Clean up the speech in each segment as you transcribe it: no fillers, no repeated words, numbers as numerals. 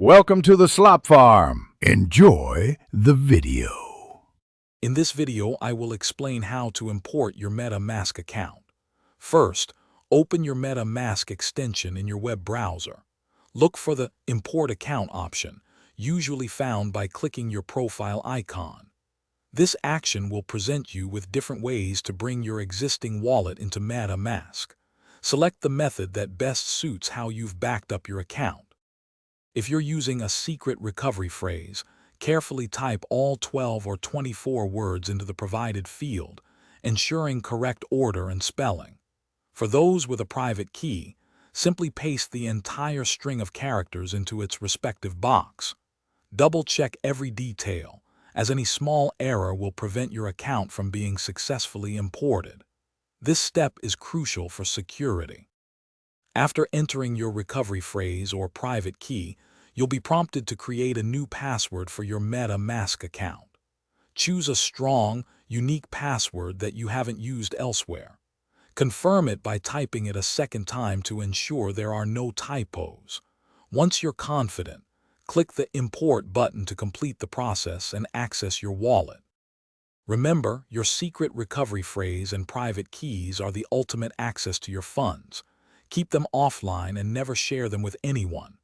Welcome to the Slop Farm. Enjoy the video. In this video, I will explain how to import your MetaMask account. First, open your MetaMask extension in your web browser. Look for the Import Account option, usually found by clicking your profile icon. This action will present you with different ways to bring your existing wallet into MetaMask. Select the method that best suits how you've backed up your account. If you're using a secret recovery phrase, carefully type all 12 or 24 words into the provided field, ensuring correct order and spelling. For those with a private key, simply paste the entire string of characters into its respective box. Double-check every detail, as any small error will prevent your account from being successfully imported. This step is crucial for security. After entering your recovery phrase or private key, you'll be prompted to create a new password for your MetaMask account. Choose a strong, unique password that you haven't used elsewhere. Confirm it by typing it a second time to ensure there are no typos. Once you're confident, click the Import button to complete the process and access your wallet. Remember, your secret recovery phrase and private keys are the ultimate access to your funds. Keep them offline and never share them with anyone.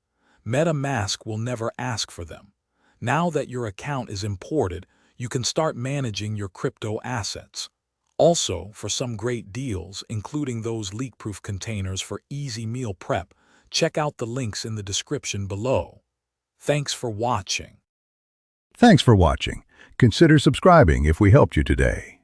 MetaMask will never ask for them. Now that your account is imported, you can start managing your crypto assets. Also, for some great deals, including those leak-proof containers for easy meal prep, check out the links in the description below. Thanks for watching. Thanks for watching. Consider subscribing if we helped you today.